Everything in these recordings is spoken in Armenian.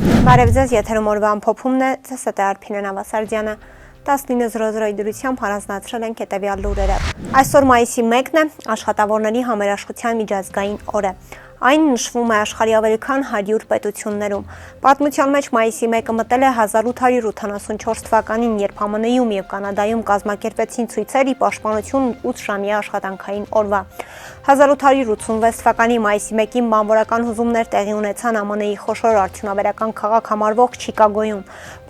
Բարև ձեզ, եթերում օրվա ամփոփումն է, ՑՍՏ Արփինե Նավասարդյանը, 19:00 դրությամբ հանձնացրել ենք հետևյալ լուրերը։ Այսօր մայիսի 1-ն է, աշխատավորների համերաշխության միջազգային օրը։ Այն նշվում է աշխարհի ավելի քան 100 պետություններում։ Պատմության մեջ մայիսի 1-ը մտել է 1874 թվականին, երբ ԱՄՆ-ում եւ Կանադայում կազմակերպեցին ցույցեր ի պաշտպանություն 8-ժամյա աշխատանքային օրվա։ 1886 թվականի մայիսի 1-ին բանվորական հուզումներ տեղի ունեցան ԱՄՆ-ի խոշոր արդյունաբերական քաղաք համարվող Չիկագոյում։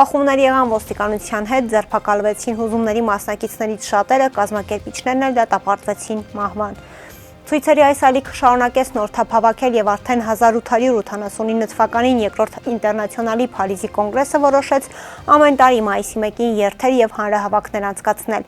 Բախումներ եղան ոստիկանության հետ, ձերբակալվեցին հուզումների մասնակիցներից շատերը, կազմակերպիչներն էլ դատապարտվեցին մահվան։ Ցույցերի այս ալիքը շարունակեց նորթափավաքել եւ արդեն 1879 թվականին երկրորդ ինտերնացիոնալի Փարիզի կոնգրեսը որոշեց ամեն տարի մայիսի 1-ին երթեր եւ հանրահավաքներ անցկացնել։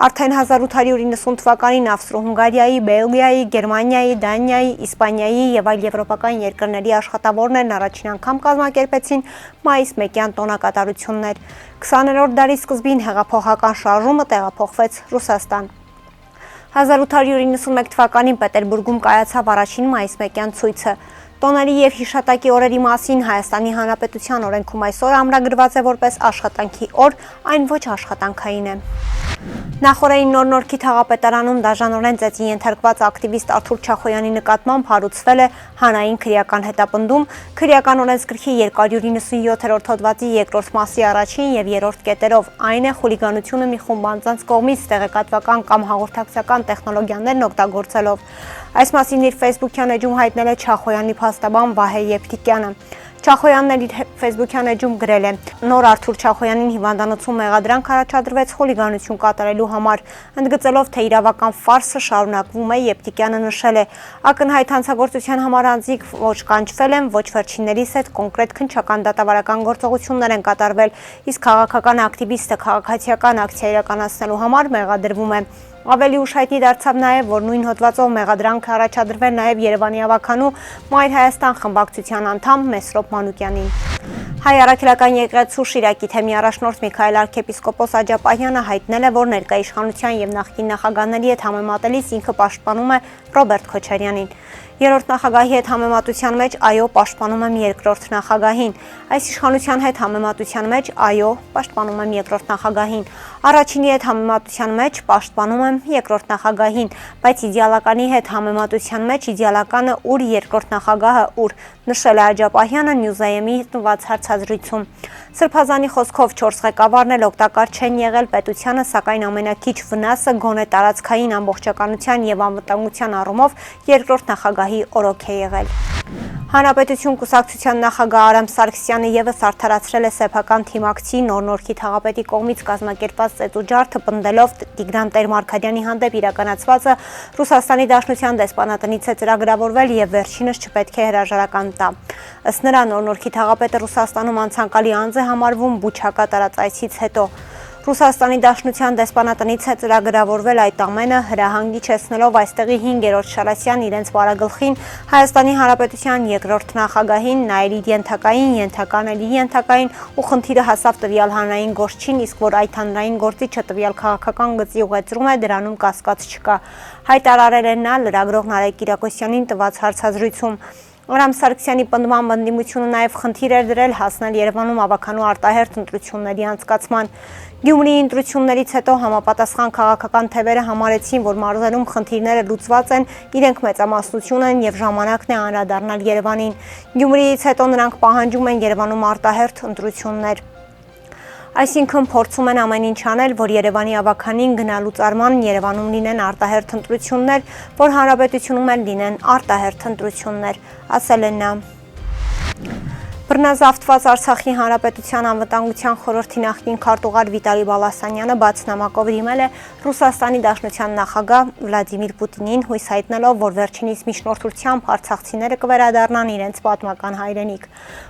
Արդեն 1890 թվականին Ավստրո-Հունգարիայի, Բելգիայի, Գերմանիայի, Դանիայի, Իսպանիայի եւ այլ եվրոպական երկրների աշխատավորներն առաջին անգամ կազմակերպեցին մայիս 1-յան տոնակատարություններ։ 20-րդ դարի սկզբին հեղափոխական շարժումը տեղափոխվեց Ռուսաստան։ 1891 թվականին Պետերբուրգում կայացավ առաջին մայիս 1-յան ցույցը։ Տոների եւ հիշատակի օրերի մասին Հայաստանի Հանրապետության օրենքում այսօր ամրագրված է որպես աշխատանքի օր, այն ոչ աշխատանքային է։ Նախորդին Նոր-Նորքի թաղապետարանում դաժանորեն ծեծի ենթարկված ակտիվիստ Արթուր Չախոյանի նկատմամբ հարուցվել է հանրային քրեական հետապնդում, քրեական օրենսգրքի 297-րդ հոդվածի երկրորդ մասի առաջին եւ երրորդ կետերով, այն է խուլիգանությունը մի խումբ անձանց կողմից տեղեկատվական կամ հաղորդակցական տեխնոլոգիաներն օգտագործելով։ Այս մասին իր Facebook-յան էջում հայտնել է Չախոյանի փաստաբան Վահե Եփթիկյանը։ Չախոյանն իր Facebook-յան էջում գրել է. Նոր Արթուր Չախոյանին հիվանդանոցում մեղադրանք առաջադրվեց խուլիգանություն կատարելու համար, ընդգծելով, թե իրավական ֆարսը շարունակվում է, Եփթիկյանը նշել է. ակնհայտ հանցագործության համար անձիկ ոչ կանչվել են, ոչ վերջիններիս հետ կոնկրետ քննչական դատավարական գործողություններ են կատարվել, իսկ քաղաքական ակտիվիստը քաղաքացիական ակցիա իրականացնելու համար մեղադրվում է։ Ավելի ուշ հայտնի դարձավ նաև, որ նույն հոդվածով մեղադրանք առաջադրվել նաև Երևանի ավականու Մայր Հայաստան խմբակցության անդամ Մեսրոպ Մանուկյանին։ Հայ առաքելական եկեղեցու Շիրակի թեմի առաջնորդ Միքայել arczepiskopos Աջապահյանը հայտնել է, որ ներկայիշխանության եւ նախկին նախագահների հետ համեմատելիս ինքը պաշտպանում է Ռոբերտ Քոչարյանին։ Երրորդ նախագահի հետ համեմատության մեջ այո, պաշտպանում եմ երկրորդ նախագահին։ Այս իշխանության հետ համեմատության մեջ այո, պաշտպանում եմ երկրորդ նախագահին։ Առաջինի հետ համեմատության մեջ պաշտպանում եմ երկրորդ նախագահին, բայց իդեալականի հետ համեմատության մեջ իդեալականը ուր երկրորդ նախագահը ուր, նշել է Աջապահյանը Նյուզայեմի տված հարցազրույցում։ Սրբազանի խոսքով 4 ղեկավարն էլ օգտակար չեն եղել պետությանը, սակայն ամենակիչ վնասը գոնե տարածքային ամբողջականության եւ անվտանգության առումով երկրորդ նախագահի օրոք է եղել։ Հանրապետություն կուսակցության նախագահ Արամ Սարգսյանը եւս արդարացրել է սեփական թիմակցի Նոր-Նորքի թաղապետի կողմից կազմակերպված ծեծուջարդը, պնդելով Տիգրան Տեր-Մարգարյանի հանդեպ իրականացվածը Ռուսաստանի Դաշնության դեսպանատնից է ծրագրավորվել եւ վերջինս չպետք է հրաժարական տա։ Ըստ նրա Նոր-Նորքի թաղապետը Ռուսաստանում անցանկալի անձ է համարվում Բուչակա տարածայցից հետո։ Ռուսաստանի Դաշնության դեսպանատնից է ծրագրավորվել այդ ամենը, հրահանգիչեցնելով այստեղի 5-րդ Շալասյան իրենց վարագլխին, Հայաստանի Հանրապետության երկրորդ նախագահին, նայր իր ենթական էլի ենթակային ու խնդիրը հասավ տվյալ հանրային գործչին, իսկ որ այդ հանրային գործիչը տվյալ քաղաքական գծի ուղեցրում է, դրանում կասկած չկա։ Հայտարարել է նա լրագրող Նարեկ Կիրակոսյանին տված հարցազրույցում։ Արամ Սարգսյանի պնդման ընդդիմությունը նաև խնդիր էր դրել հասնել Երևանում ավականու արտահերթ ընտրությունների անցկացման։ Գյումրիի ընտրություններից հետո համապատասխան քաղաքական թևերը համարեցին, որ մարզերում խնդիրները լուծված են, իրենք մեծամասնություն են եւ ժամանակն է անդրադառնալ Երևանին։ Գյումրիից հետո նրանք պահանջում են Երևանում արտահերթ ընտրություններ։ Այսինքն փորձում են ամեն ինչ անել, որ Երևանի ավականին գնալուց արման Երևանում լինեն արտահերթ ընտրություններ, որ հանրապետությունում էլ լինեն արտահերթ ընտրություններ, ասել է նա։ Բռնազավթված Արցախի Հանրապետության անվտանգության խորհրդի նախկին քարտուղար Վիտալի Բալասանյանը բաց նամակով դիմել է Ռուսաստանի Դաշնության նախագահ Վլադիմիր Պուտինին, հույս հայտնելով, որ վերջինիս միջնորդությամբ արցախցիները կվերադառնան իրենց պատմական հայրենիք։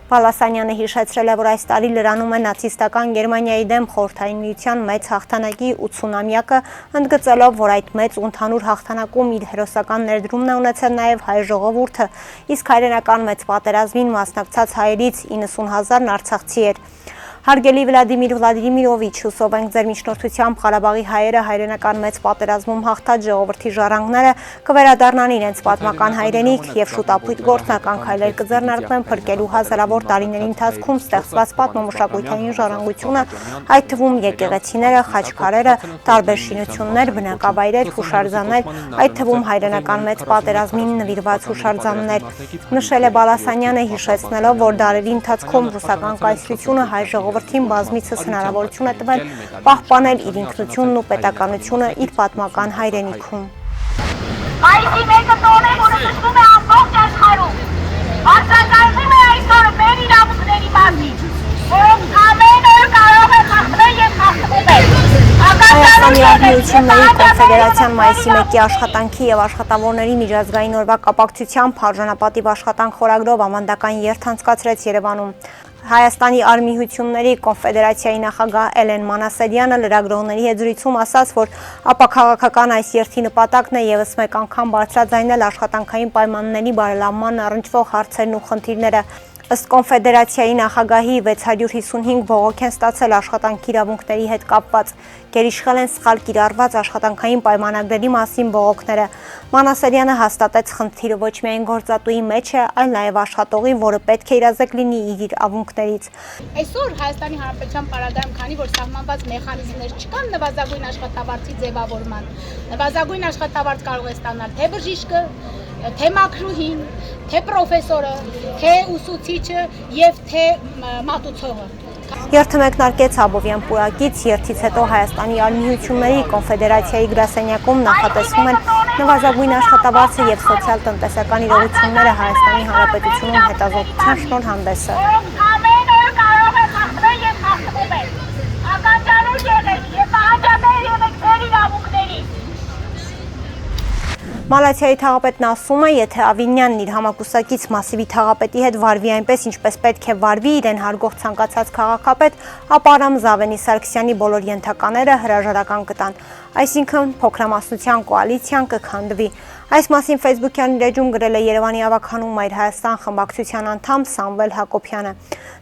Բալասանյանը հիշեցրել է, որ այս տարի լրանում է նացիստական Գերմանիայի դեմ Խորհրդային Միության մեծ հաղթանակի 80-ամյակը, ընդգծելով, որ այդ մեծ ու ընդհանուր հաղթանակում իր հերոսական ներդրումն է ունեցել նաև հայ ժողովուրդը, իսկ հայրենական մեծ պատերազմին մասնակցած հայերի 90,000 արցախցի էր։ Հարգելի Վլադիմիր Վլադիմիրովիչ, հուսով ենք ձեր միջնորդությամբ Ղարաբաղի հայերը հայրենական մեծ պատերազմում հաղթած ժողովրդի ժառանգները կվերադառնան իրենց պատմական հայրենիք եւ շուտապույտ գործնական քայլեր կձեռնարկվեն փրկելու հազարավոր տարիների ընթացքում ստեղծված պատմամշակութային ժառանգությունը, այդ թվում եկեղեցիները, խաչքարերը, տարբեր շինություններ, բնակավայրեր, հուշարձաններ, այդ թվում հայրենական մեծ պատերազմին նվիրված հուշարձաններ, նշել է Բալասանյանը, հիշեցնելով, որ դարերի ընթացքում ռուսական կայսրությունը հայ ժողովրդին բազմիցս հնարավորություն է տվել պահպանել իր ինքնությունն ու պետականությունը իր պատմական հայրենիքում։ Մայիսի 1-ը տոն է, որը նշվում է ամբողջ աշխարհում։ Բարձրացնում է այսօր մեր իրավունքների մասին, որոնք ամեն օր կարող է խախտվել եւ խախտվում է։ Հայաստանի Արմիությունների կոնֆեդերացիան մայիսի 1-ի աշխատանքի եւ աշխատավորների միջազգային օրվա կապակցությամբ արժանապատիվ աշխատանք խորագրով ավանդական երթ անցկացրեց Երևանում։ Հայաստանի Արմիությունների կոնֆեդերացիայի նախագահ Էլեն Մանասարյանը լրագրողների հետ զրույցում ասաց, որ ապաքաղաքական այս երթի նպատակն է եւս մեկ անգամ բարձրաձայնել աշխատանքային պայմանների բարելավման առնչվող հարցերն ու խնդիրները։ Ըստ կոնֆեդերացիայի նախագահի 655 բողոք են ստացել աշխատանքի իրավունքների հետ կապված, գերիշխել են սխալ կիրառված աշխատանքային պայմանագրերի մասին բողոքները։ Մանասարյանը հաստատեց խնդիրը ոչ միայն գործատուի մեջ է, այլ նաև աշխատողի, որը պետք է իրազեկ լինի իր իրավունքներից։ Այսօր Հայաստանի Հանրապետության պարագայում, քանի որ սահմանված մեխանիզմներ չկան նվազագույն աշխատավարձի ձևավորման, նվազագույն աշխատավարձ կարող է ստանալ թե բժիշկը, թե մաքրուհին, թե պրոֆեսորը, թե ուսուցիչը եւ թե մատուցողը։ Երթը մեկնարկեց Աբովյան պուրակից, երթից հետո Հայաստանի Արմիությունների կոնֆեդերացիայի գրասենյակում նախատեսվում են նվազագույն աշխատավարձը եւ սոցիալ-տնտեսական իրողությունները Հայաստանի Հանրապետությունում հետազոտության շնորհանդեսը։ Ամեն օր կարող է խախտվել եւ խախտվում է։ Ականջալուր եղեք եւ պահանջատեր եղեք ձեր իրավունքների։ Մալաթիայի թաղապետն ասում է, եթե Ավինյանն իր համակուսակից Մասիվի թաղապետի հետ վարվի այնպես, ինչպես պետք է վարվի իրեն հարգող ցանկացած քաղաքապետ, ապա Արամ Զավենի Սարգսյանի բոլոր ենթակաները հրաժարական կտան, այսինքն փոքրամասնության կոալիցիան կքանդվի։ Այս մասին Facebook-յան իր էջում գրել է Երևանի ավագանու Մայր Հայաստան խմբակցության անդամ Սամվել Հակոբյանը։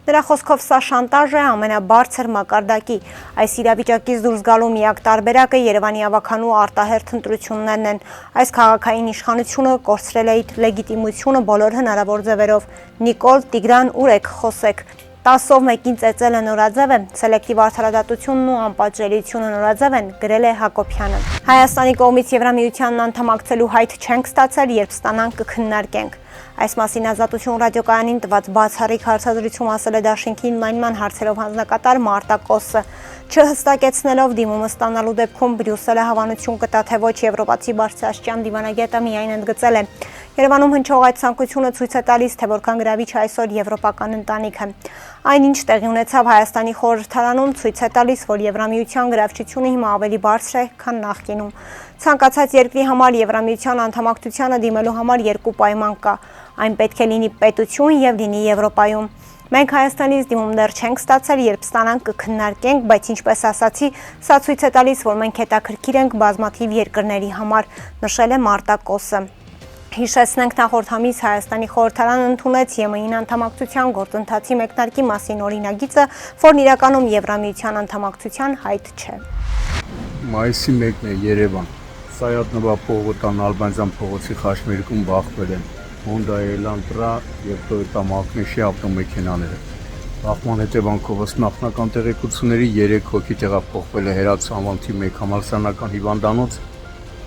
Նրա խոսքով սա շանտաժ է ամենաբարձր մակարդակի։ Այս իրավիճակից դուրս գալու միակ տարբերակը Երևանի ավագանու արտահերթ ընտրություններն են։ Այս քաղաքային իշխանությունը կորցրել է իր լեգիտիմությունը բոլոր հնարավոր ձևերով։ Նիկոլ, Տիգրան, ուր եք, խոսեք։ 10-ով մեկին ծեծել է նորաձև է, սելեկտիվ արդարադատությունն ու անպատժելիությունը նորաձև են, գրել է Հակոբյանը։ Հայաստանի կողմից Եվրամիությանն անդամակցելու հայտ չենք ստացել, երբ ստանանք կքննարկենք։ Այս մասին Ազատություն ռադիոկայանին տված բացառիկ հարցազրույցում ասել է Դաշինքի ընդլայնման հարցերով հանձնակատար Մարտա Կոսը, չհստակեցնելով դիմումը ստանալու դեպքում Բրյուսելը հավանություն կտա, թե ոչ եվրոպացի բարձրաստիճան դիվանագետը միայն ընդգծել է։ Երևանում հնչող այդ ցանկությունը ցույց է տալիս, թե որքան գրավիչ այսօր եվրոպական ընտանիքը։ Այնինչ տեղի ունեցավ Հայաստանի խորհրդարանում, ցույց է տալիս, որ Եվրամիության գրավչությունը հիմա ավելի բարձր է, քան նախկինում։ Ցանկացած երկրի համար Եվրամիության անդամակցությանը դիմելու համար երկու պայման կա։ Այն պետք է լինի պետություն եւ լինի Եվրոպայում։ Մենք Հայաստանից դիմումներ չենք ստացել, երբ ստանանք կքննարկենք, բայց ինչպես ասացի, սա ցույց է տալիս, որ մենք հետաքրքիր ենք բազմաթիվ երկրների համար, նշել է Մարտա Կոսը։ Հիշեցնենք նախորդ ամիս Հայաստանի խորհրդարանը ընդունեց ԵՄ-ին անդամակցության գործընթացի մեկնարկի մասին օրինագիծը, որն իրականում Եվրամիության անդամակցության հայտ չէ։ Մայիսի 1-ն է Երևան։ Սայաթ նվապողոտան Ալբանյան փողոցի խաչմերուկում բախվել են Honda Elantra եւ Toyota Magnesia ավտոմեքենաները։ Բախման հետևանքով ըստ նախնական տեղեկությունների 3 հոգի տեղափոխվել է Հերաց անվանքի 1 համալսարանական հիվանդանոց։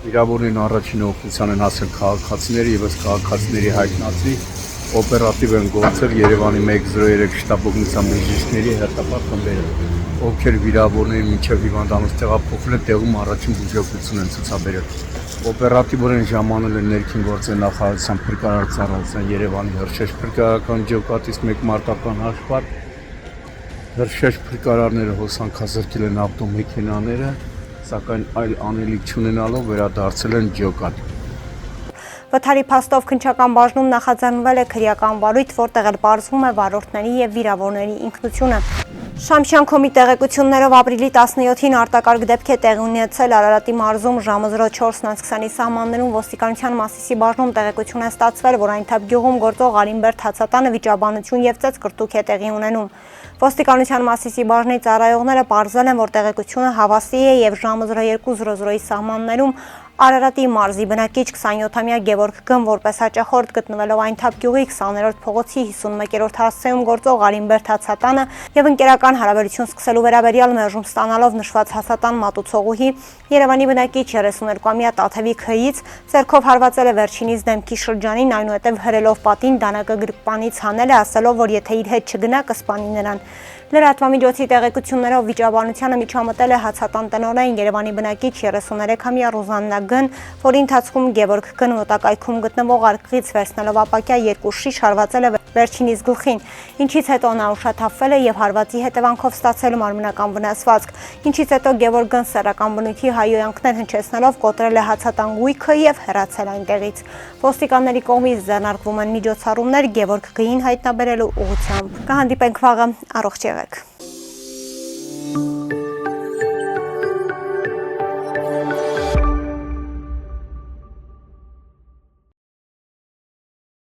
Վիրավորներին առաջին օգնության են հասել քաղաքացիները եւ ըստ քաղաքացիների հայտնածի օպերատիվ են գործել Երևանի 103 շտաբօգնության բժիշկների հերթապահ խմբերը, ովքեր վիրավորներին մինչև հիվանդանոց տեղափոխել են, տեղում առաջին բուժօգնություն են ցուցաբերել։ Օպերատիվորեն ժամանել են ներքին գործերի նախարարության փրկարար ծառայության Երևանի հրշեջ փրկարարական ջոկատից 1 մարտական հաշվարկ։ Հրշեջ փրկարարները հոսանքազրկել են ավտոմեքենաները, սակայն այլ անելիք չունենալով վերադարձել են ջոկատ։ Վթարի փաստով քննչական բաժնում նախաձեռնվել է քրեական վարույթ, որտեղ էլ պարզվում է վարորդների եւ վիրավորների ինքնությունը։ Շամշյանքոմի տեղեկություններով ապրիլի 17-ին արտակարգ դեպք է տեղի ունեցել Արարատի մարզում ժամը 04:20-ի սահմաններում ոստիկանության Մասիսի բաժնում տեղեկություն է ստացվել, որ Այնթափ գյուղում գործող Արինբերտ Հացատանը վիճաբանություն եւ ծեծկրտուք է տեղի ունենում։ Ոստիկանության Մասիսի բաժնի ծառայողները պարզել են, որ տեղեկությունը հավասի է եւ ժամը 02:00-ի սահմաններում Արարատի մարզի բնակիչ 27-ամյա Գևորգ Գ-ն որպես հաճախորդ գտնվելով Այնթափ գյուղի 20-րդ փողոցի 51-րդ հասցեում գործող Արինբերտ Հացատանը եւ ընկերական հարաբերություն սկսելու վերաբերյալ մերժում ստանալով նշված Հացատան մատուցողուհի Երևանի բնակիչ 32-ամյա Տաթևիկ Հ-ից ձեռքով հարվածել է վերջինիս դեմքի շրջանին, այնուհետև հրելով պատին դանակը գրպանից հանել է, ասելով, որ եթե իր հետ չգնա կսպանի նրան։ Լրատվամիջոցի տեղեկություններով վիճաբանությանը միջամտել է Հացատան տնօրեն Երևանի բնակիչ 33-ամյա Ռուզաննա Գ-ն, որի ընթացքում Գևորգ Գ-ն մոտակայքում գտնվող արկղից վերցնելով ապակյա 2 շիշ հարվածել է վերջինիս գլխին, ինչից հետո նա ուշաթափվել է եւ հարվածի հետևանքով ստացել մարմնական վնասվածք, ինչից հետո Գևորգ Գ-ն սեռական բնույթի հայոյանքներ հնչեցնելով կոտրել է Հացատան գույքը եւ հեռացել այնտեղից։ Ոստիկանների կողմից ձեռնարկվում են միջոցառումներ Գևորգ Գ-ին հայտնաբերելու ուղղությամբ։ Կհանդիպենք վաղը, առողջ եղեք։